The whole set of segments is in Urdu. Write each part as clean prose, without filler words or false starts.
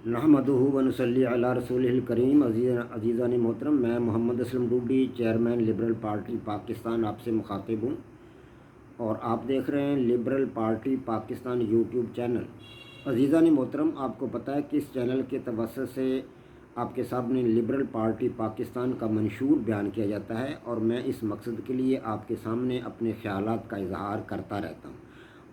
نحمدہ و نصلی علی رسولہ الکریم۔ عزیزان محترم، میں Muhammad Aslam Dodi, chairman liberal party Pakistan, آپ سے مخاطب ہوں اور آپ دیکھ رہے ہیں liberal party Pakistan YouTube channel. عزیزان محترم، آپ کو پتہ ہے کہ اس چینل کے توسط سے آپ کے سامنے لبرل پارٹی پاکستان کا منشور بیان کیا جاتا ہے، اور میں اس مقصد کے لیے آپ کے سامنے اپنے خیالات کا اظہار کرتا رہتا ہوں۔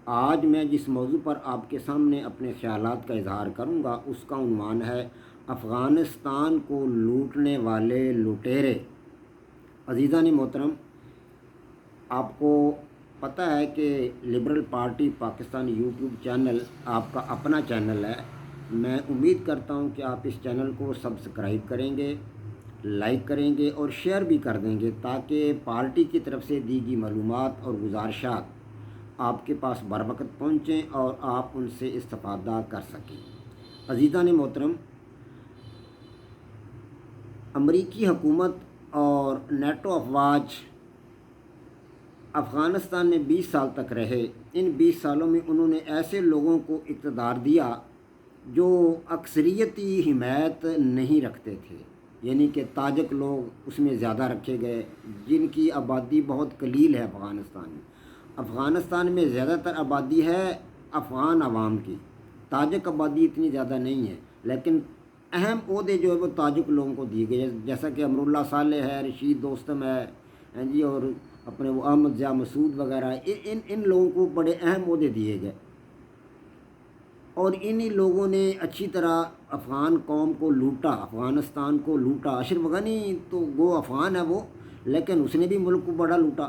آج میں جس موضوع پر آپ کے سامنے اپنے خیالات کا اظہار کروں گا اس کا عنوان ہے افغانستان کو لوٹنے والے لٹیرے۔ عزیزان محترم، آپ کو پتہ ہے کہ liberal party Pakistan YouTube channel آپ کا اپنا چینل ہے۔ میں امید کرتا ہوں کہ آپ اس چینل کو سبسکرائب کریں گے، لائک کریں گے اور شیئر بھی کر دیں گے، تاکہ پارٹی کی طرف سے دی گئی معلومات اور گزارشات آپ کے پاس بر وقت پہنچیں اور آپ ان سے استفادہ کر سکیں۔ عزیزان محترم، امریکی حکومت اور نیٹو افواج افغانستان میں 20 سال تک رہے۔ ان 20 سالوں میں انہوں نے ایسے لوگوں کو اقتدار دیا جو اکثریتی حمایت نہیں رکھتے تھے، یعنی کہ تاجک لوگ اس میں زیادہ رکھے گئے، جن کی آبادی بہت قلیل ہے افغانستان میں۔ افغانستان میں زیادہ تر آبادی ہے افغان عوام کی، تاجک آبادی اتنی زیادہ نہیں ہے، لیکن اہم عہدے جو ہے وہ تاجک لوگوں کو دیے گئے، جیسا کہ امراللہ صالح ہے، رشید دوستم ہے جی، اور اپنے وہ احمد ضیاء مسعود وغیرہ، ان لوگوں کو بڑے اہم عہدے دیے گئے، اور انہی لوگوں نے اچھی طرح افغان قوم کو لوٹا، افغانستان کو لوٹا۔ اشرف غنی تو گو افغان ہے وہ، لیکن اس نے بھی ملک کو بڑا لوٹا۔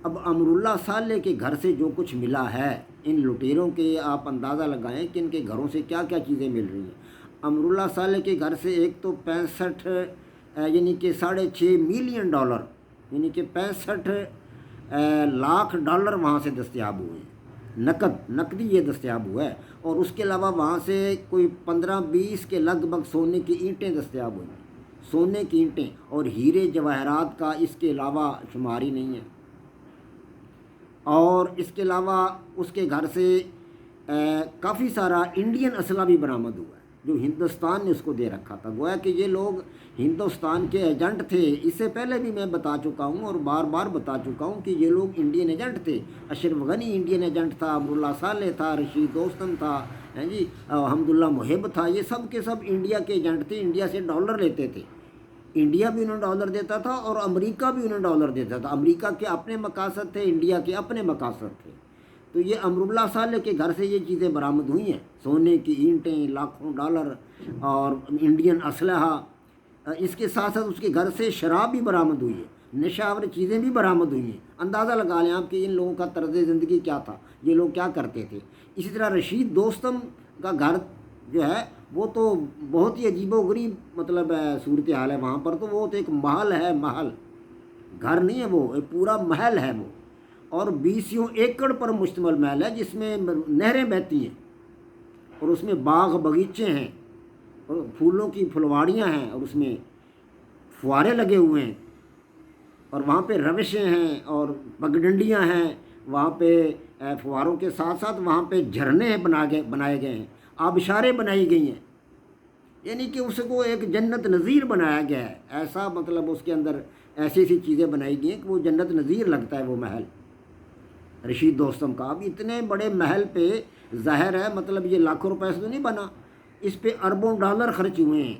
اب امراللہ صالح کے گھر سے جو کچھ ملا ہے ان لٹیروں کے، آپ اندازہ لگائیں کہ ان کے گھروں سے کیا کیا چیزیں مل رہی ہیں۔ امراللہ صالح کے گھر سے ایک تو 65 یعنی کہ $6.5 ملین، یعنی کہ 65 لاکھ ڈالر وہاں سے دستیاب ہوئے ہیں، نقدی یہ دستیاب ہوا ہے، اور اس کے علاوہ وہاں سے کوئی 15-20 کے لگ بھگ سونے کی اینٹیں دستیاب ہوئی ہیں، سونے کی اینٹیں اور ہیرے جواہرات کا اس کے علاوہ شمار ہی نہیں ہے۔ اور اس کے علاوہ اس کے گھر سے کافی سارا انڈین اسلحہ بھی برآمد ہوا ہے جو ہندوستان نے اس کو دے رکھا تھا۔ گویا کہ یہ لوگ ہندوستان کے ایجنٹ تھے۔ اس سے پہلے بھی میں بتا چکا ہوں اور بار بار بتا چکا ہوں کہ یہ لوگ انڈین ایجنٹ تھے۔ اشرف غنی انڈین ایجنٹ تھا، امراللہ صالح تھا، رشید دوستم تھا، جی حمداللہ محب تھا، یہ سب کے سب انڈیا کے ایجنٹ تھے، انڈیا سے ڈالر لیتے تھے۔ انڈیا بھی انہیں ڈالر دیتا تھا اور امریکہ بھی انہیں ڈالر دیتا تھا۔ امریکہ کے اپنے مقاصد تھے، انڈیا کے اپنے مقاصد تھے۔ تو یہ امراللہ صالح کے گھر سے یہ چیزیں برآمد ہوئی ہیں، سونے کی اینٹیں، لاکھوں ڈالر اور انڈین اسلحہ۔ اس کے ساتھ ساتھ اس کے گھر سے شراب بھی برآمد ہوئی ہے، نشہ آور چیزیں بھی برآمد ہوئی ہیں۔ اندازہ لگا لیں آپ کہ ان لوگوں کا طرز زندگی کیا تھا، یہ لوگ کیا کرتے تھے۔ اسی طرح رشید دوستم کا گھر جو ہے وہ تو بہت ہی عجیب و غریب صورتحال ہے وہاں پر، تو وہ تو ایک محل ہے، محل، گھر نہیں ہے وہ، ایک پورا محل ہے وہ، اور 20 ایکڑ پر مشتمل محل ہے جس میں نہریں بہتی ہیں اور اس میں باغ باغیچے ہیں اور پھولوں کی پھلواڑیاں ہیں اور اس میں فوارے لگے ہوئے ہیں، اور وہاں پہ روشیں ہیں اور پگڈنڈیاں ہیں، وہاں پہ فواروں کے ساتھ ساتھ وہاں پہ جھرنے بنائے گئے ہیں، آبشاریں بنائی گئی ہیں، یعنی کہ اس کو ایک جنت نظیر بنایا گیا ہے۔ ایسا اس کے اندر ایسی ایسی چیزیں بنائی گئی ہیں کہ وہ جنت نظیر لگتا ہے وہ محل رشید دوستم کا۔ اب اتنے بڑے محل پہ ظاہر ہے یہ لاکھوں روپے سے تو نہیں بنا، اس پہ اربوں ڈالر خرچ ہوئے ہیں،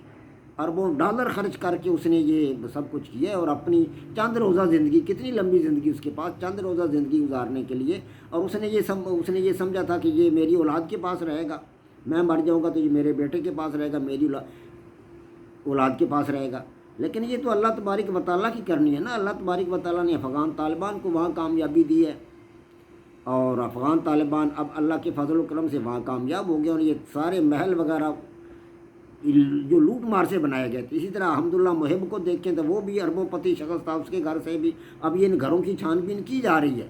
اربوں ڈالر خرچ کر کے اس نے یہ سب کچھ کیا ہے، اور اپنی چند روزہ زندگی، کتنی لمبی زندگی اس کے پاس، چند روزہ زندگی گزارنے کے لیے، اور اس نے یہ سمجھا تھا کہ یہ میری اولاد کے پاس رہے گا، میں مر جاؤں گا تو یہ میرے بیٹے کے پاس رہے گا، میری اولاد کے پاس رہے گا۔ لیکن یہ تو اللہ تبارک و تعالیٰ کی کرنی ہے نا۔ اللہ تبارک و تعالیٰ نے افغان طالبان کو وہاں کامیابی دی ہے، اور افغان طالبان اب اللہ کے فضل و کرم سے وہاں کامیاب ہو گئے، اور یہ سارے محل وغیرہ جو لوٹ مار سے بنائے گئے تھے۔ اسی طرح حمداللہ محب کو دیکھیں تو وہ بھی اربوں پتی شخص تھا، اس کے گھر سے بھی اب یہ ان گھروں کی چھان بین کی جا رہی ہے۔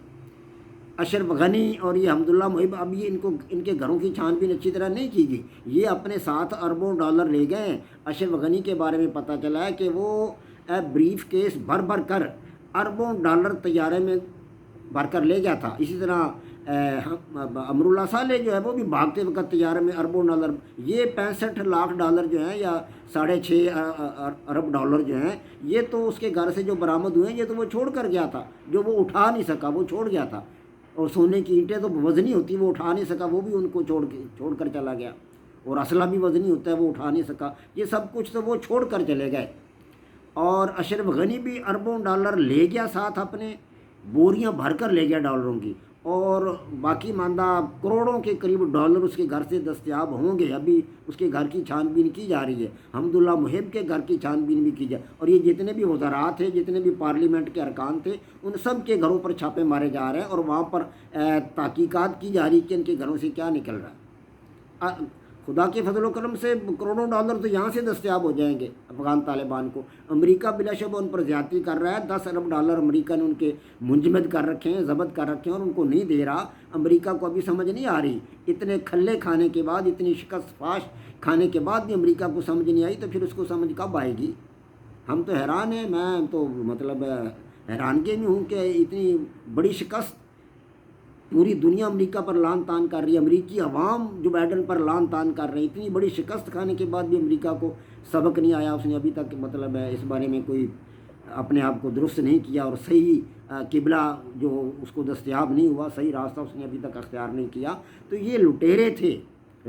اشرف غنی اور یہ حمداللہ محب، اب یہ ان کے گھروں کی چھان بین اچھی طرح نہیں کی گئی، یہ اپنے ساتھ اربوں ڈالر لے گئے ہیں۔ اشرف غنی کے بارے میں پتہ چلا ہے کہ وہ بریف کیس بھر کر اربوں ڈالر طیارے میں بھر کر لے گیا تھا۔ اسی طرح امراللہ صالح جو ہے وہ بھی بھاگتے وقت طیارے میں اربوں ڈالر، یہ 65 لاکھ ڈالر جو ہیں یا 6.5 ارب ڈالر جو ہیں، یہ تو اس کے گھر سے جو برآمد ہوئے ہیں، یہ تو وہ چھوڑ کر گیا تھا، جو وہ اٹھا نہیں سکا وہ چھوڑ گیا تھا۔ اور سونے کی اینٹیں تو وزنی ہوتی، وہ اٹھا نہیں سکا، وہ بھی ان کو چھوڑ کر چلا گیا۔ اور اسلحہ بھی وزنی ہوتا ہے، وہ اٹھا نہیں سکا، یہ سب کچھ تو وہ چھوڑ کر چلے گئے۔ اور اشرف غنی بھی اربوں ڈالر لے گیا ساتھ اپنے، بوریاں بھر کر لے گیا ڈالروں کی، اور باقی ماندہ کروڑوں کے قریب ڈالر اس کے گھر سے دستیاب ہوں گے۔ ابھی اس کے گھر کی چھان بین کی جا رہی ہے، حمداللہ محب کے گھر کی چھان بین بھی کی جائے، اور یہ جتنے بھی وزراء تھے، جتنے بھی پارلیمنٹ کے ارکان تھے، ان سب کے گھروں پر چھاپے مارے جا رہے ہیں، اور وہاں پر تحقیقات کی جا رہی کہ ان کے گھروں سے کیا نکل رہا ہے۔ خدا کے فضل و کرم سے کروڑوں ڈالر تو یہاں سے دستیاب ہو جائیں گے افغان طالبان کو۔ امریکہ بلا شبہ ان پر زیادتی کر رہا ہے، 10 ارب ڈالر امریکہ نے ان کے منجمد کر رکھے ہیں، ضبط کر رکھے ہیں، اور ان کو نہیں دے رہا۔ امریکہ کو ابھی سمجھ نہیں آ رہی، اتنے کھلے کھانے کے بعد، اتنی شکست فاش کھانے کے بعد بھی امریکہ کو سمجھ نہیں آئی، تو پھر اس کو سمجھ کب آئے گی؟ ہم تو حیران ہیں، میں تو مطلب حیرانگی میں ہوں کہ اتنی بڑی شکست پوری دنیا امریکہ پر لان تان کر رہی ہے، امریکی عوام جو بائیڈن پر لان تان کر رہے ہیں، اتنی بڑی شکست کھانے کے بعد بھی امریکہ کو سبق نہیں آیا، اس نے ابھی تک مطلب اس بارے میں کوئی اپنے آپ کو درست نہیں کیا، اور صحیح قبلہ جو اس کو دستیاب نہیں ہوا، صحیح راستہ اس نے ابھی تک اختیار نہیں کیا۔ تو یہ لٹیرے تھے،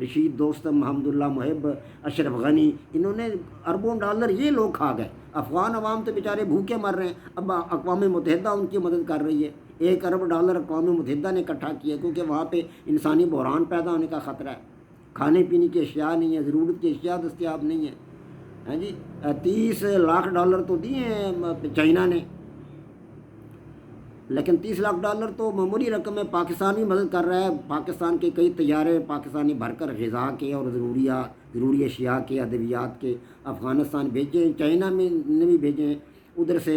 رشید دوستم، حمداللہ محب، اشرف غنی، انہوں نے اربوں ڈالر یہ لوگ کھا گئے۔ افغان عوام تو بیچارے بھوکے مر رہے ہیں، اب اقوام متحدہ ان کی مدد کر رہی ہے، 1 ارب ڈالر اقوام متحدہ نے اکٹھا کیا، کیونکہ وہاں پہ انسانی بحران پیدا ہونے کا خطرہ ہے، کھانے پینے کی اشیاء نہیں ہے، ضرورت کی اشیاء دستیاب نہیں ہے۔ ہاں جی، 30 لاکھ ڈالر تو دیے ہیں چائنا نے، لیکن 30 لاکھ ڈالر تو معمولی رقم ہے۔ پاکستان بھی مدد کر رہا ہے، پاکستان کے کئی طیارے پاکستانی بھر کر غذا کے اور ضروری اشیاء کے، ادویات کے افغانستان بھیجے ہیں، چائنا میں نے بھی بھیجے ہیں، ادھر سے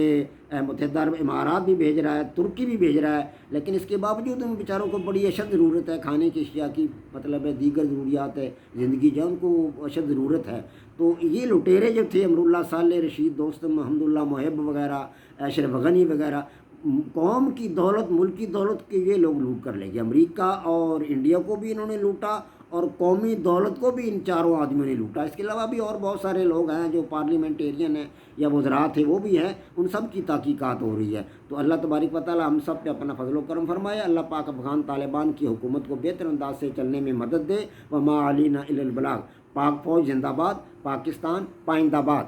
متحدہ عرب امارات بھی بھیج رہا ہے، ترکی بھی بھیج رہا ہے، لیکن اس کے باوجود ان بیچاروں کو بڑی اشد ضرورت ہے کھانے کی اشیاء کی، مطلب ہے دیگر ضروریات ہے زندگی جو ان کو اشد ضرورت ہے۔ تو یہ لٹیرے جو تھے، امراللہ صالح، رشید دوستم، حمداللہ محب وغیرہ، اشرف غنی وغیرہ، قوم کی دولت، ملک کی دولت کے یہ لوگ لوٹ کر لے گئے۔ امریکہ اور انڈیا کو بھی انہوں نے لوٹا، اور قومی دولت کو بھی ان چاروں آدمیوں نے لوٹا۔ اس کے علاوہ بھی اور بہت سارے لوگ ہیں جو پارلیمنٹیرین ہیں یا وزراء تھے، وہ بھی ہیں، ان سب کی تحقیقات ہو رہی ہے۔ تو اللہ تبارک و تعالی ہم سب پہ اپنا فضل و کرم فرمائے، اللہ پاک افغان طالبان کی حکومت کو بہتر انداز سے چلنے میں مدد دے۔ وما علینا الا البلاغ۔ پاک فوج زندہ باد، پاکستان پائندہ باد۔